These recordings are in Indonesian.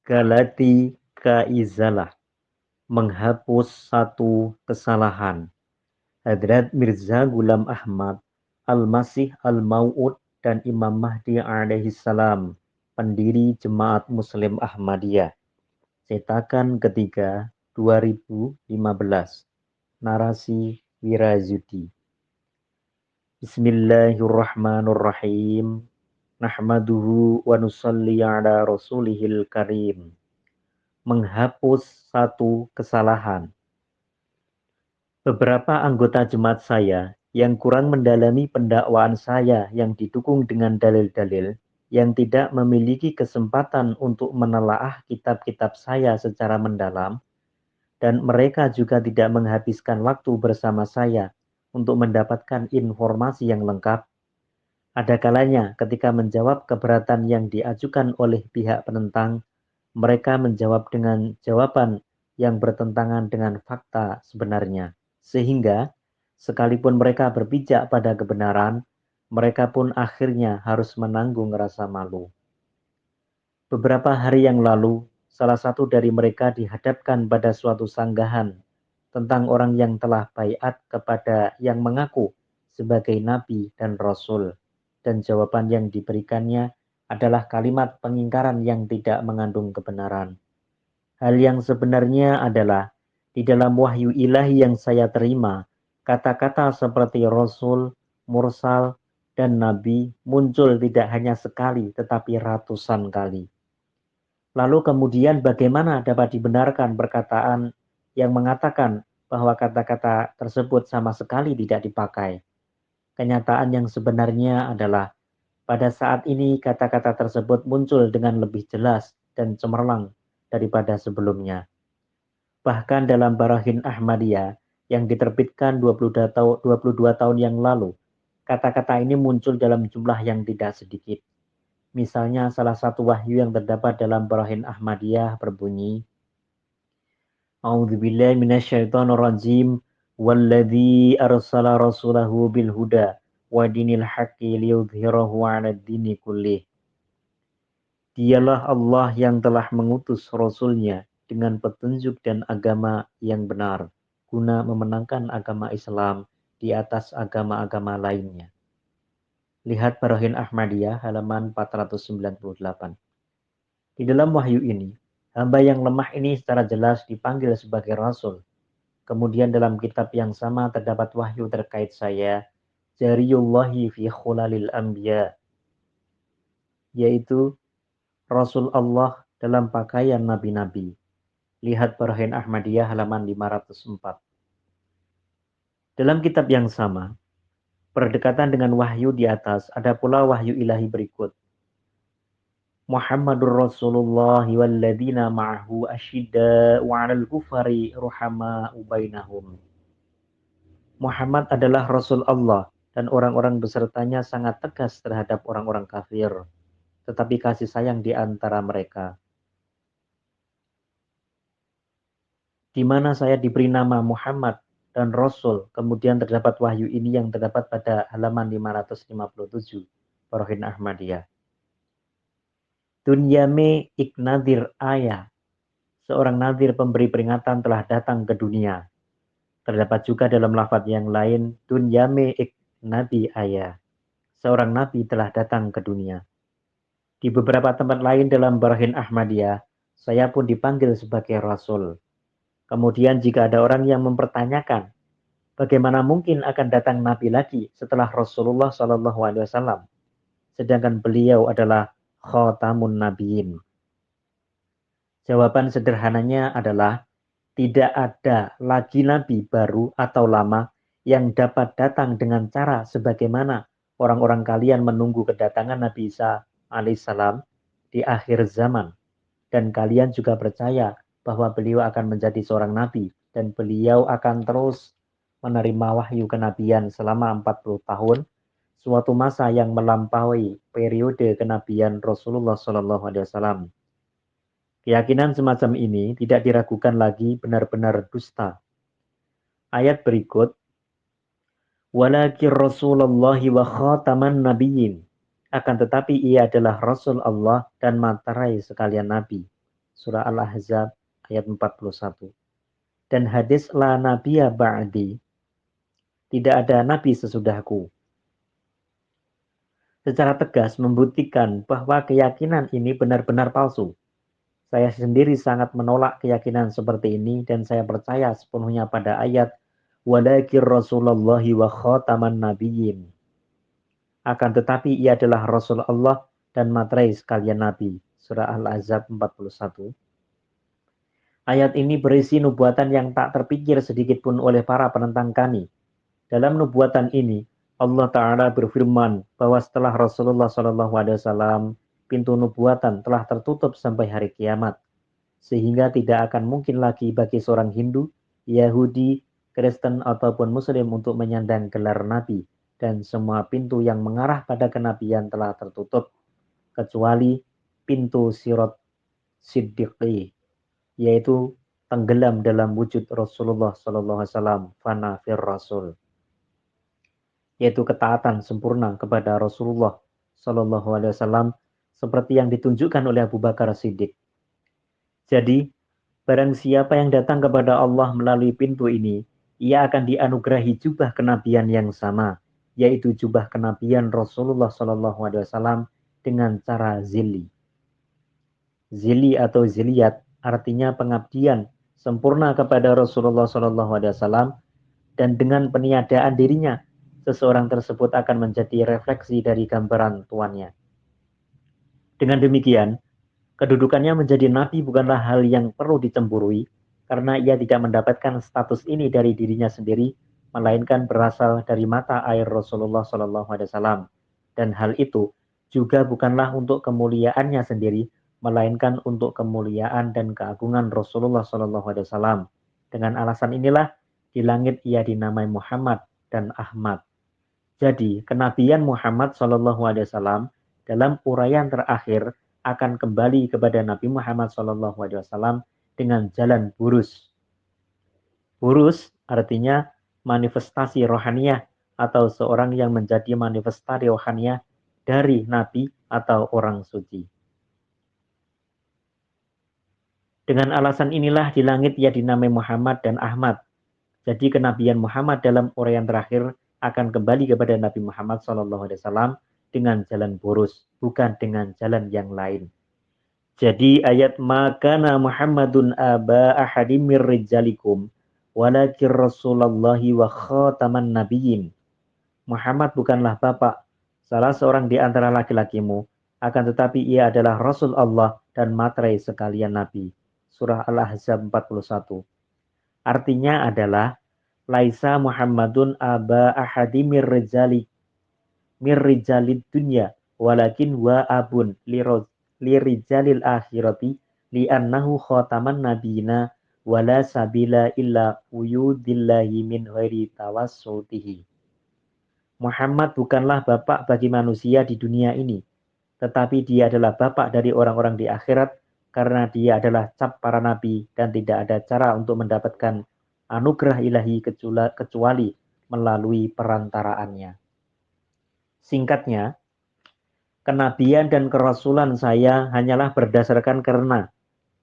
Galati kaizalah, menghapus satu kesalahan. Hadrat Mirza Ghulam Ahmad, Al-Masih Al-Mau'ud, dan Imam Mahdi alaihi salam, pendiri Jemaat Muslim Ahmadiyah. Cetakan ketiga, 2015. Narasi Wirazudi. Bismillahirrahmanirrahim. Nahmaduhu wa nusalli ala rasulihil karim. Menghapus satu kesalahan. Beberapa anggota jemaat saya yang kurang mendalami pendakwaan saya yang didukung dengan dalil-dalil, yang tidak memiliki kesempatan untuk menelaah kitab-kitab saya secara mendalam, dan mereka juga tidak menghabiskan waktu bersama saya untuk mendapatkan informasi yang lengkap. Ada kalanya ketika menjawab keberatan yang diajukan oleh pihak penentang, mereka menjawab dengan jawaban yang bertentangan dengan fakta sebenarnya. Sehingga, sekalipun mereka berpijak pada kebenaran, mereka pun akhirnya harus menanggung rasa malu. Beberapa hari yang lalu, salah satu dari mereka dihadapkan pada suatu sanggahan tentang orang yang telah baiat kepada yang mengaku sebagai nabi dan rasul, dan jawaban yang diberikannya adalah kalimat pengingkaran yang tidak mengandung kebenaran. Hal yang sebenarnya adalah di dalam wahyu ilahi yang saya terima, kata-kata seperti rasul, mursal, dan nabi muncul tidak hanya sekali tetapi ratusan kali. Lalu kemudian bagaimana dapat dibenarkan perkataan yang mengatakan bahwa kata-kata tersebut sama sekali tidak dipakai? Kenyataan yang sebenarnya adalah pada saat ini kata-kata tersebut muncul dengan lebih jelas dan cemerlang daripada sebelumnya. Bahkan dalam Barahin Ahmadiyah yang diterbitkan 22 tahun yang lalu, kata-kata ini muncul dalam jumlah yang tidak sedikit. Misalnya salah satu wahyu yang terdapat dalam Barahin Ahmadiyah berbunyi, A'udzubillahi minasyaitonirrajim, walladzi arsala rasulahu bil huda wa dinil haqqi liyudhhirahu 'alad dini kullih. Dialah Allah yang telah mengutus Rasulnya dengan petunjuk dan agama yang benar, guna memenangkan agama Islam di atas agama-agama lainnya. Lihat Barahin Ahmadiyah halaman 498. Di dalam wahyu ini, hamba yang lemah ini secara jelas dipanggil sebagai Rasul. Kemudian dalam kitab yang sama terdapat wahyu terkait saya, Jariyullahi fi khulalil anbiya, yaitu Rasul Allah dalam pakaian nabi-nabi. Lihat Barahin Ahmadiyah halaman 504. Dalam kitab yang sama, berdekatan dengan wahyu di atas, ada pula wahyu ilahi berikut. Muhammadur Rasulullah walladzina ma'ahu asyidda'u 'alal kufari ruhama'u bainahum. Muhammad adalah Rasul Allah dan orang-orang besertanya sangat tegas terhadap orang-orang kafir, tetapi kasih sayang di antara mereka. Di mana saya diberi nama Muhammad dan Rasul, kemudian terdapat wahyu ini yang terdapat pada halaman 557, Barahin Ahmadiyah. Dunyame iknadir ayah, seorang nadir pemberi peringatan telah datang ke dunia. Terdapat juga dalam lafaz yang lain, Dunyame iknabi ayah, seorang nabi telah datang ke dunia. Di beberapa tempat lain dalam Barahin Ahmadiyah, saya pun dipanggil sebagai Rasul. Kemudian jika ada orang yang mempertanyakan, bagaimana mungkin akan datang Nabi lagi setelah Rasulullah SAW, sedangkan beliau adalah Khatamun Nabiyin? Jawaban sederhananya adalah, tidak ada lagi Nabi baru atau lama yang dapat datang dengan cara sebagaimana orang-orang kalian menunggu kedatangan Nabi Isa alaihissalam di akhir zaman. Dan kalian juga percaya bahwa beliau akan menjadi seorang nabi dan beliau akan terus menerima wahyu kenabian selama 40 tahun, suatu masa yang melampaui periode kenabian Rasulullah SAW. Keyakinan semacam ini tidak diragukan lagi benar-benar dusta. Ayat berikut, walakin Rasulullah wa khataman nabiyyin. Akan tetapi ia adalah Rasul Allah dan materai sekalian Nabi. Surah Al-Ahzab ayat 41. Dan hadis la nabiyya ba'di, tidak ada nabi sesudahku, secara tegas membuktikan bahwa keyakinan ini benar-benar palsu. Saya sendiri sangat menolak keyakinan seperti ini dan saya percaya sepenuhnya pada ayat walakin Rasulullahi wa khataman nabiyyin. Akan tetapi ia adalah Rasul Allah dan materai sekalian Nabi. Surah Al-Ahzab 41. Ayat ini berisi nubuatan yang tak terpikir sedikit pun oleh para penentang kami. Dalam nubuatan ini, Allah Ta'ala berfirman bahwa setelah Rasulullah SAW, pintu nubuatan telah tertutup sampai hari kiamat. Sehingga tidak akan mungkin lagi bagi seorang Hindu, Yahudi, Kristen, ataupun Muslim untuk menyandang gelar Nabi. Dan semua pintu yang mengarah pada kenabian telah tertutup, kecuali pintu Sirat Siddiqi, yaitu tenggelam dalam wujud Rasulullah SAW, fana fir Rasul, yaitu ketaatan sempurna kepada Rasulullah SAW seperti yang ditunjukkan oleh Abu Bakar Siddiq. Jadi, barang siapa yang datang kepada Allah melalui pintu ini, ia akan dianugerahi jubah kenabian yang sama, yaitu jubah kenabian Rasulullah SAW dengan cara zili. Zili atau ziliyat artinya pengabdian sempurna kepada Rasulullah SAW, dan dengan peniadaan dirinya, seseorang tersebut akan menjadi refleksi dari gambaran tuannya. Dengan demikian, kedudukannya menjadi nabi bukanlah hal yang perlu dicemburui, karena ia tidak mendapatkan status ini dari dirinya sendiri, melainkan berasal dari mata air Rasulullah SAW. Dan hal itu juga bukanlah untuk kemuliaannya sendiri, melainkan untuk kemuliaan dan keagungan Rasulullah SAW. Dengan alasan inilah di langit ia dinamai Muhammad dan Ahmad. Jadi kenabian Muhammad SAW dalam uraian terakhir akan kembali kepada Nabi Muhammad SAW dengan jalan burus. Burus artinya manifestasi rohaniah atau seorang yang menjadi manifestasi rohaniah dari Nabi atau orang suci. Dengan alasan inilah di langit ia dinamai Muhammad dan Ahmad. Jadi kenabian Muhammad dalam uraian terakhir akan kembali kepada Nabi Muhammad SAW dengan jalan burus, bukan dengan jalan yang lain. Jadi ayat makana Muhammadun aba ahadim mir rijalikum walakin Rasulullahi wa khataman nabiyyin. Muhammad bukanlah bapak salah seorang di antara laki-lakimu, akan tetapi ia adalah Rasul Allah dan materai sekalian Nabi. Surah Al-Ahzab 41. Artinya adalah laisa Muhammadun aba ahadi mir rijalid dunya walakin wa abun lirijalil akhirati li'annahu khataman nabiyina wala sabila illa uyudillahi min ghairi tawassutihi. Muhammad bukanlah bapak bagi manusia di dunia ini, tetapi dia adalah bapak dari orang-orang di akhirat, karena dia adalah cap para nabi dan tidak ada cara untuk mendapatkan anugerah ilahi kecuali melalui perantaraannya. Singkatnya, kenabian dan kerasulan saya hanyalah berdasarkan karena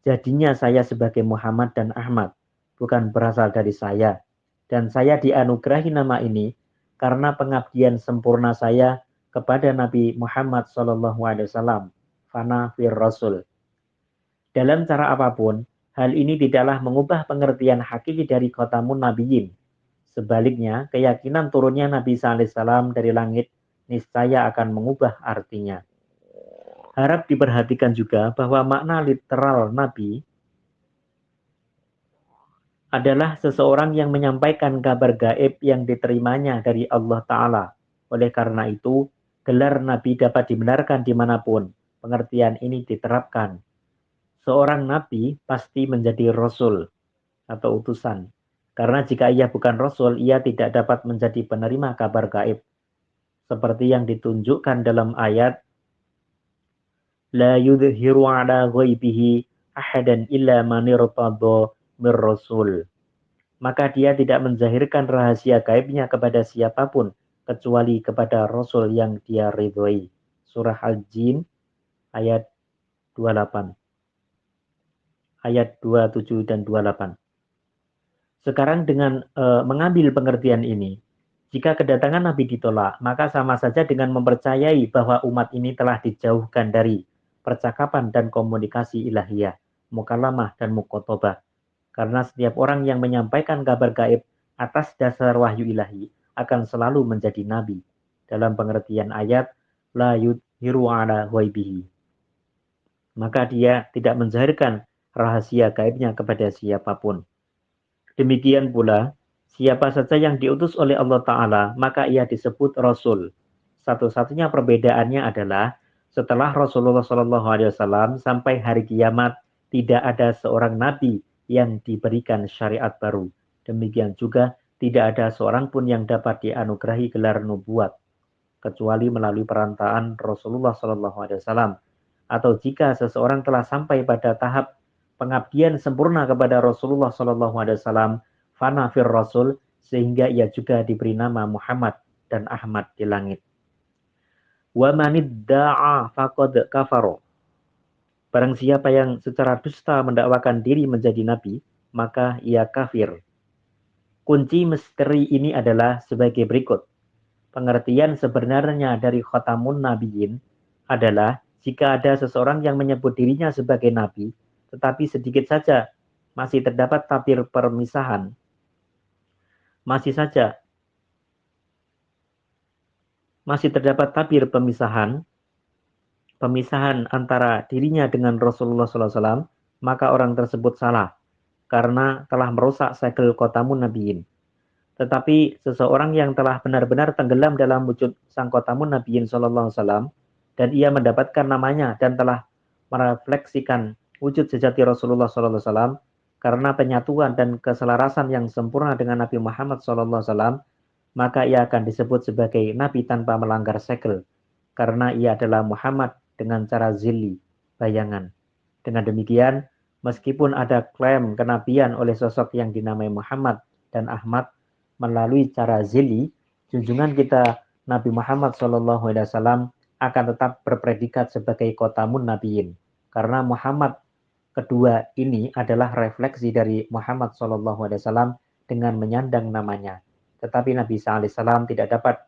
jadinya saya sebagai Muhammad dan Ahmad, bukan berasal dari saya. Dan saya dianugerahi nama ini karena pengabdian sempurna saya kepada Nabi Muhammad SAW, fana fir Rasul. Dalam cara apapun, hal ini tidaklah mengubah pengertian hakiki dari khatamun nabiyyin. Sebaliknya, keyakinan turunnya Nabi SAW dari langit niscaya akan mengubah artinya. Harap diperhatikan juga bahwa makna literal Nabi adalah seseorang yang menyampaikan kabar gaib yang diterimanya dari Allah Ta'ala. Oleh karena itu, gelar Nabi dapat dibenarkan dimanapun pengertian ini diterapkan. Seorang Nabi pasti menjadi Rasul atau utusan. Karena jika ia bukan Rasul, ia tidak dapat menjadi penerima kabar gaib. Seperti yang ditunjukkan dalam ayat La yudhiru ala ghaibihi ahadan illa man irtada mir rasul. Maka dia tidak menzahirkan rahasia gaibnya kepada siapapun kecuali kepada Rasul yang dia ridhoi. surah Al-Jin ayat 28. Ayat 27 dan 28. Sekarang dengan mengambil pengertian ini, jika kedatangan Nabi ditolak, maka sama saja dengan mempercayai bahwa umat ini telah dijauhkan dari percakapan dan komunikasi ilahiyah, mukalamah dan mukotobah. Karena setiap orang yang menyampaikan kabar gaib atas dasar wahyu ilahi akan selalu menjadi nabi. Dalam pengertian ayat, la yudhiru ala ghaibihi. Maka dia tidak menzahirkan rahasia gaibnya kepada siapapun. Demikian pula, siapa saja yang diutus oleh Allah Ta'ala, maka ia disebut Rasul. Satu-satunya perbedaannya adalah, setelah Rasulullah SAW sampai hari kiamat, tidak ada seorang Nabi yang diberikan syariat baru. Demikian juga, tidak ada seorang pun yang dapat dianugerahi gelar nubuat, kecuali melalui perantaraan Rasulullah SAW. Atau jika seseorang telah sampai pada tahap pengabdian sempurna kepada Rasulullah SAW, fana fir Rasul, sehingga ia juga diberi nama Muhammad dan Ahmad di langit. Wa manidda'a faqad kafaro. Barang siapa yang secara dusta mendakwakan diri menjadi nabi, maka ia kafir. Kunci misteri ini adalah sebagai berikut. Pengertian sebenarnya dari khatamun nabiyyin adalah jika ada seseorang yang menyebut dirinya sebagai nabi, tetapi sedikit saja masih terdapat tabir permisahan. Masih terdapat tabir pemisahan antara dirinya dengan Rasulullah SAW, maka orang tersebut salah karena telah merusak segel khotamun nabiyyin. Tetapi seseorang yang telah benar-benar tenggelam dalam wujud sang khotamun nabiyyin SAW dan ia mendapatkan namanya dan telah merefleksikan wujud sejati Rasulullah SAW karena penyatuan dan keselarasan yang sempurna dengan Nabi Muhammad SAW, maka ia akan disebut sebagai Nabi tanpa melanggar segel karena ia adalah Muhammad dengan cara zilli, bayangan. Dengan demikian, meskipun ada klaim kenabian oleh sosok yang dinamai Muhammad dan Ahmad melalui cara zilli, junjungan kita Nabi Muhammad SAW akan tetap berpredikat sebagai khotamun nabiyyin. Karena Muhammad kedua ini adalah refleksi dari Muhammad SAW dengan menyandang namanya. Tetapi Nabi SAW tidak dapat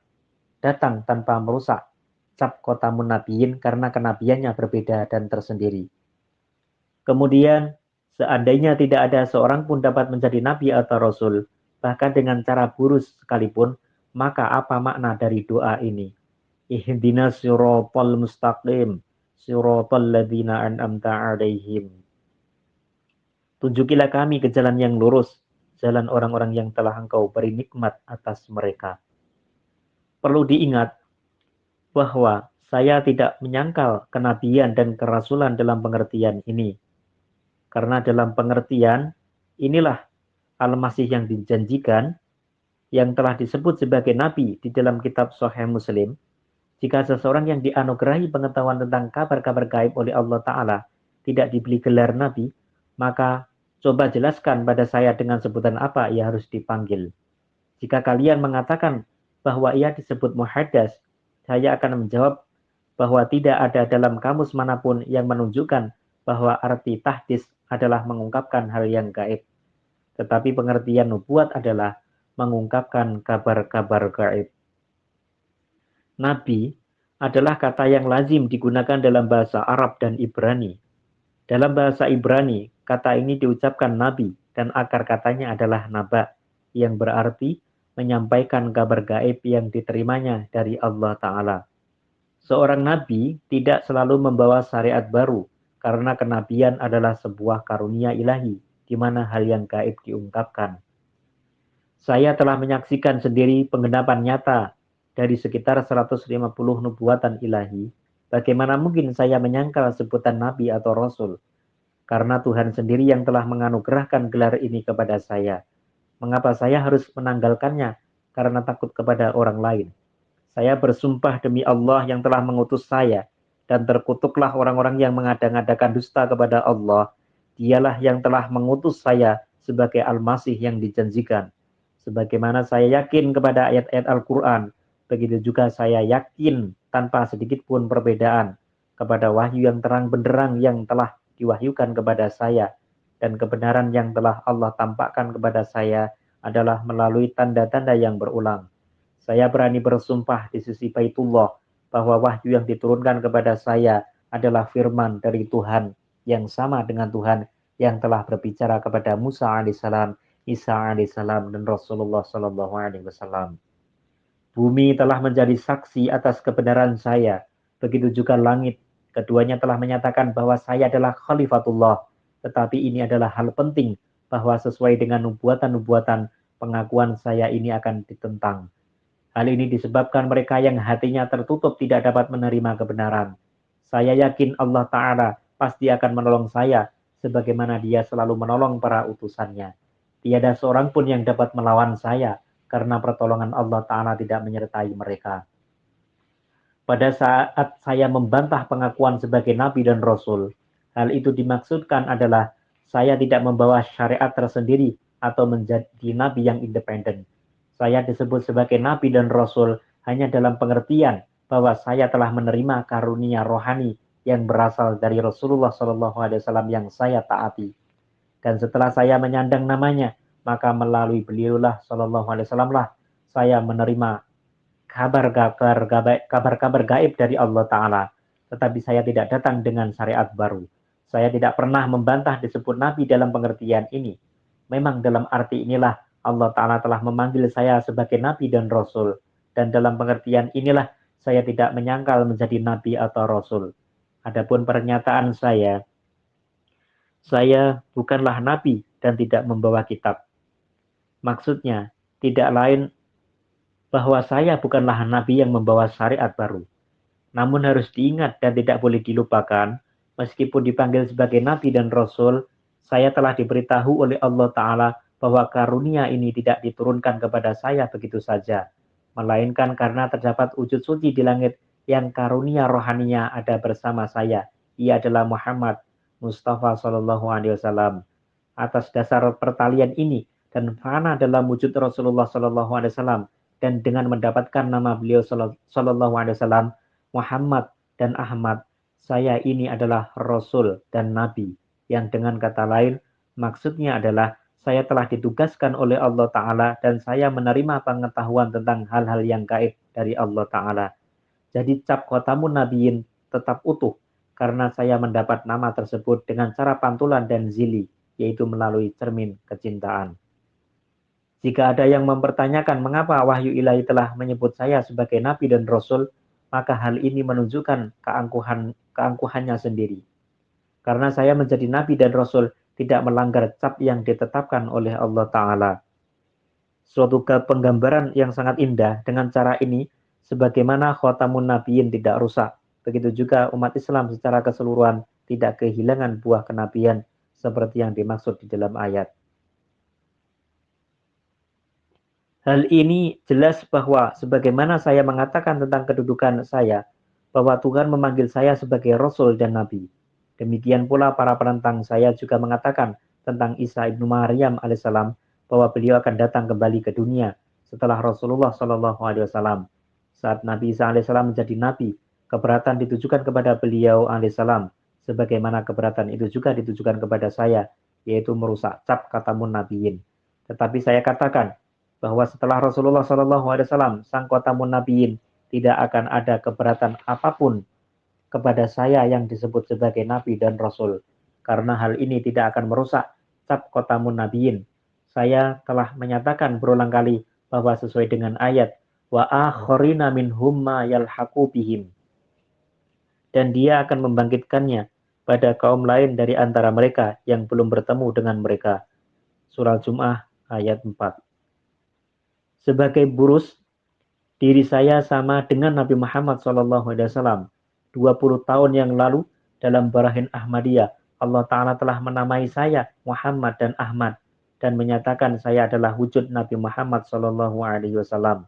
datang tanpa merusak cap khotamun nabiyyin karena kenabiannya berbeda dan tersendiri. Kemudian, seandainya tidak ada seorang pun dapat menjadi nabi atau rasul, bahkan dengan cara burus sekalipun, maka apa makna dari doa ini? Ihdinas siratal mustaqim, siratal ladzina an'amta 'alaihim. Tunjukilah kami ke jalan yang lurus, jalan orang-orang yang telah Engkau beri nikmat atas mereka. Perlu diingat bahwa saya tidak menyangkal kenabian dan kerasulan dalam pengertian ini. Karena dalam pengertian inilah Al-Masih yang dijanjikan, yang telah disebut sebagai nabi di dalam kitab Sahih Muslim. Jika seseorang yang dianugerahi pengetahuan tentang kabar-kabar gaib oleh Allah Ta'ala tidak diberi gelar nabi, maka coba jelaskan pada saya dengan sebutan apa ia harus dipanggil. Jika kalian mengatakan bahwa ia disebut muhaddas, saya akan menjawab bahwa tidak ada dalam kamus manapun yang menunjukkan bahwa arti tahdis adalah mengungkapkan hal yang gaib. Tetapi pengertian nubuat adalah mengungkapkan kabar-kabar gaib. Nabi adalah kata yang lazim digunakan dalam bahasa Arab dan Ibrani. Dalam bahasa Ibrani, kata ini diucapkan nabi dan akar katanya adalah naba, yang berarti menyampaikan kabar gaib yang diterimanya dari Allah Ta'ala. Seorang nabi tidak selalu membawa syariat baru, karena kenabian adalah sebuah karunia ilahi, di mana hal yang gaib diungkapkan. Saya telah menyaksikan sendiri penggenapan nyata dari sekitar 150 nubuatan ilahi. Bagaimana mungkin saya menyangkal sebutan nabi atau rasul? Karena Tuhan sendiri yang telah menganugerahkan gelar ini kepada saya. Mengapa saya harus menanggalkannya? Karena takut kepada orang lain. Saya bersumpah demi Allah yang telah mengutus saya, dan terkutuklah orang-orang yang mengada-ngadakan dusta kepada Allah. Dialah yang telah mengutus saya sebagai Al-Masih yang dijanjikan. Sebagaimana saya yakin kepada ayat-ayat Al-Quran, Begitu juga saya yakin tanpa sedikit pun perbedaan kepada wahyu yang terang benderang yang telah diwahyukan kepada saya, dan kebenaran yang telah Allah tampakkan kepada saya adalah melalui tanda-tanda yang berulang. Saya berani bersumpah di sisi Baitullah bahwa wahyu yang diturunkan kepada saya adalah firman dari Tuhan yang sama dengan Tuhan yang telah berbicara kepada Musa alaihissalam, Isa alaihissalam, dan Rasulullah sallallahu alaihi wasallam. Bumi telah menjadi saksi atas kebenaran saya. Begitu juga langit. Keduanya telah menyatakan bahwa saya adalah Khalifatullah. Tetapi ini adalah hal penting bahwa sesuai dengan nubuatan-nubuatan, pengakuan saya ini akan ditentang. Hal ini disebabkan mereka yang hatinya tertutup tidak dapat menerima kebenaran. Saya yakin Allah Ta'ala pasti akan menolong saya sebagaimana dia selalu menolong para utusannya. Tiada seorang pun yang dapat melawan saya karena pertolongan Allah Ta'ala tidak menyertai mereka. Pada saat saya membantah pengakuan sebagai Nabi dan Rasul, hal itu dimaksudkan adalah saya tidak membawa syariat tersendiri atau menjadi Nabi yang independen. Saya disebut sebagai Nabi dan Rasul hanya dalam pengertian bahwa saya telah menerima karunia rohani yang berasal dari Rasulullah SAW yang saya taati. Dan setelah saya menyandang namanya, maka melalui beliaulah SAW lah saya menerima kabar-kabar gaib dari Allah Ta'ala. Tetapi saya tidak datang dengan syariat baru. Saya tidak pernah membantah disebut Nabi dalam pengertian ini. Memang dalam arti inilah Allah Ta'ala telah memanggil saya sebagai Nabi dan Rasul. Dan dalam pengertian inilah saya tidak menyangkal menjadi Nabi atau Rasul. Adapun pernyataan saya bukanlah Nabi dan tidak membawa kitab. Maksudnya, tidak lain bahwa saya bukanlah Nabi yang membawa syariat baru. Namun harus diingat dan tidak boleh dilupakan, meskipun dipanggil sebagai Nabi dan Rasul, saya telah diberitahu oleh Allah Ta'ala bahwa karunia ini tidak diturunkan kepada saya begitu saja, melainkan karena terdapat wujud suci di langit yang karunia rohaninya ada bersama saya. Ia adalah Muhammad Mustafa Sallallahu Alaihi Wasallam. Atas dasar pertalian ini dan fana dalam wujud Rasulullah Sallallahu Alaihi Wasallam, dan dengan mendapatkan nama beliau Sallallahu Alaihi Wasallam, Muhammad dan Ahmad, saya ini adalah Rasul dan Nabi, yang dengan kata lain maksudnya adalah saya telah ditugaskan oleh Allah Ta'ala dan saya menerima pengetahuan tentang hal-hal yang gaib dari Allah Ta'ala. Jadi cap khotamun nabiyin tetap utuh karena saya mendapat nama tersebut dengan cara pantulan dan zili, yaitu melalui cermin kecintaan. Jika ada yang mempertanyakan mengapa wahyu ilahi telah menyebut saya sebagai Nabi dan Rasul, maka hal ini menunjukkan keangkuhannya sendiri. Karena saya menjadi Nabi dan Rasul tidak melanggar cap yang ditetapkan oleh Allah Ta'ala. Suatu penggambaran yang sangat indah dengan cara ini, sebagaimana khotamun nabiyin tidak rusak, begitu juga umat Islam secara keseluruhan tidak kehilangan buah kenabian seperti yang dimaksud di dalam ayat. Hal ini jelas bahwa sebagaimana saya mengatakan tentang kedudukan saya, bahwa Tuhan memanggil saya sebagai Rasul dan Nabi. Demikian pula para penentang saya juga mengatakan tentang Isa ibnu Maryam alaihissalam bahwa beliau akan datang kembali ke dunia setelah Rasulullah Shallallahu Alaihi Wasallam. Saat Nabi Isa alaihissalam menjadi Nabi, keberatan ditujukan kepada beliau alaihissalam, sebagaimana keberatan itu juga ditujukan kepada saya, yaitu merusak cap khatamun nabiyin. Tetapi saya katakan bahwa setelah Rasulullah SAW sang khotamun nabiyin, tidak akan ada keberatan apapun kepada saya yang disebut sebagai Nabi dan Rasul, karena hal ini tidak akan merusak cap khotamun nabiyin. Saya telah menyatakan berulang kali bahwa sesuai dengan ayat wa akharina minhum ma yalhaqu bihim, dan dia akan membangkitkannya pada kaum lain dari antara mereka yang belum bertemu dengan mereka. Surah Jum'ah ayat 4. Sebagai burus, diri saya sama dengan Nabi Muhammad SAW. 20 tahun yang lalu dalam Barahin Ahmadiyah, Allah Ta'ala telah menamai saya Muhammad dan Ahmad dan menyatakan saya adalah wujud Nabi Muhammad SAW.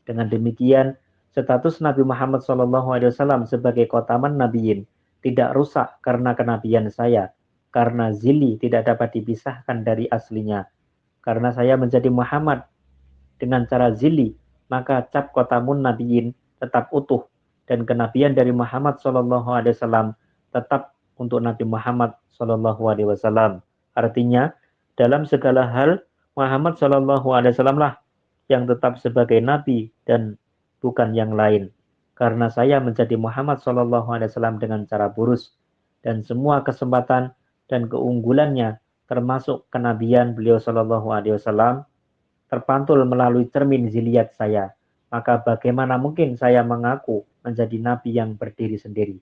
Dengan demikian, status Nabi Muhammad SAW sebagai khotaman nabiyin tidak rusak karena kenabian saya, karena zili tidak dapat dipisahkan dari aslinya. Karena saya menjadi Muhammad dengan cara zili, maka cap khotamun nabiyyin tetap utuh dan kenabian dari Muhammad sallallahu alaihi wasallam tetap untuk Nabi Muhammad sallallahu alaihi wasallam. Artinya, dalam segala hal Muhammad sallallahu alaihi wasallam lah yang tetap sebagai nabi dan bukan yang lain. Karena saya menjadi Muhammad sallallahu alaihi wasallam dengan cara burus dan semua kesempatan dan keunggulannya termasuk kenabian beliau sallallahu alaihi wasallam terpantul melalui cermin ziliat saya. Maka bagaimana mungkin saya mengaku menjadi nabi yang berdiri sendiri?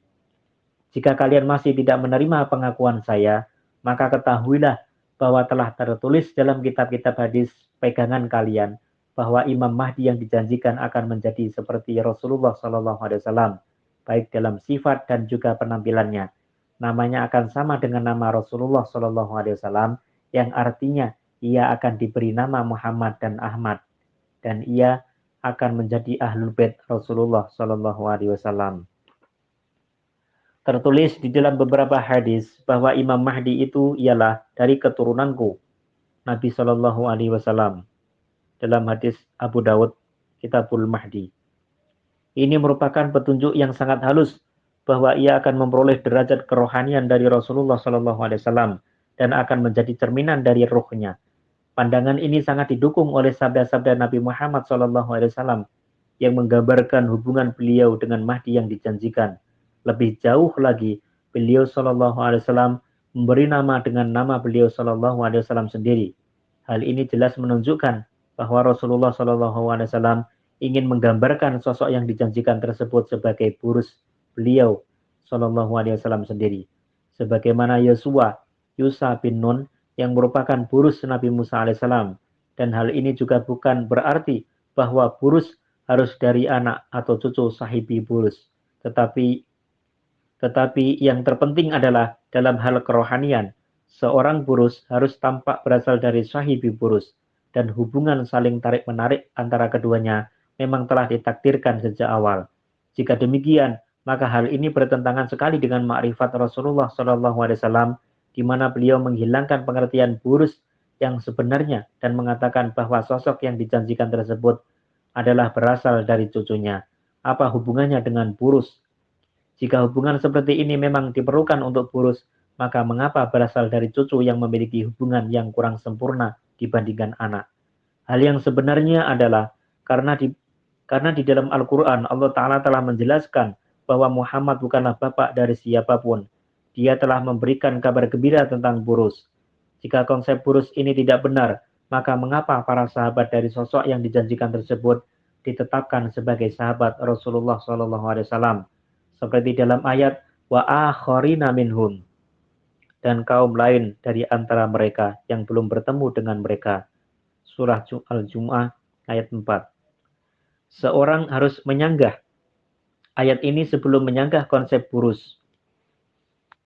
Jika kalian masih tidak menerima pengakuan saya, maka ketahuilah bahwa telah tertulis dalam kitab-kitab hadis pegangan kalian bahwa Imam Mahdi yang dijanjikan akan menjadi seperti Rasulullah Shallallahu Alaihi Wasallam, baik dalam sifat dan juga penampilannya. Namanya akan sama dengan nama Rasulullah Shallallahu Alaihi Wasallam, yang artinya ia akan diberi nama Muhammad dan Ahmad, dan ia akan menjadi ahlul bait Rasulullah Shallallahu Alaihi Wasallam. Tertulis di dalam beberapa hadis bahwa Imam Mahdi itu ialah dari keturunanku, Nabi Shallallahu Alaihi Wasallam. Dalam hadis Abu Dawud, Kitabul Mahdi. Ini merupakan petunjuk yang sangat halus bahwa ia akan memperoleh derajat kerohanian dari Rasulullah Shallallahu Alaihi Wasallam dan akan menjadi cerminan dari ruhnya. Pandangan ini sangat didukung oleh sabda-sabda Nabi Muhammad Shallallahu Alaihi Wasallam yang menggambarkan hubungan beliau dengan Mahdi yang dijanjikan. Lebih jauh lagi, beliau Shallallahu Alaihi Wasallam memberi nama dengan nama beliau Shallallahu Alaihi Wasallam sendiri. Hal ini jelas menunjukkan bahwa Rasulullah Shallallahu Alaihi Wasallam ingin menggambarkan sosok yang dijanjikan tersebut sebagai burus beliau Shallallahu Alaihi Wasallam sendiri. Sebagaimana Yusa bin Nun yang merupakan burus Nabi Musa alaihissalam. Dan hal ini juga bukan berarti bahwa burus harus dari anak atau cucu sahibi burus. Tetapi yang terpenting adalah dalam hal kerohanian, seorang burus harus tampak berasal dari sahibi burus. Dan hubungan saling tarik-menarik antara keduanya memang telah ditakdirkan sejak awal. Jika demikian, maka hal ini bertentangan sekali dengan makrifat Rasulullah SAW, di mana beliau menghilangkan pengertian burus yang sebenarnya dan mengatakan bahwa sosok yang dijanjikan tersebut adalah berasal dari cucunya. Apa hubungannya dengan burus? Jika hubungan seperti ini memang diperlukan untuk burus, maka mengapa berasal dari cucu yang memiliki hubungan yang kurang sempurna dibandingkan anak? Hal yang sebenarnya adalah karena di dalam Al-Quran Allah Ta'ala telah menjelaskan bahwa Muhammad bukanlah bapak dari siapapun. Dia telah memberikan kabar gembira tentang burus. Jika konsep burus ini tidak benar, maka mengapa para sahabat dari sosok yang dijanjikan tersebut ditetapkan sebagai sahabat Rasulullah SAW? Seperti dalam ayat wa akharina minhum, dan kaum lain dari antara mereka yang belum bertemu dengan mereka. Surah Al-Jum'ah ayat 4. Seorang harus menyanggah ayat ini sebelum menyanggah konsep burus.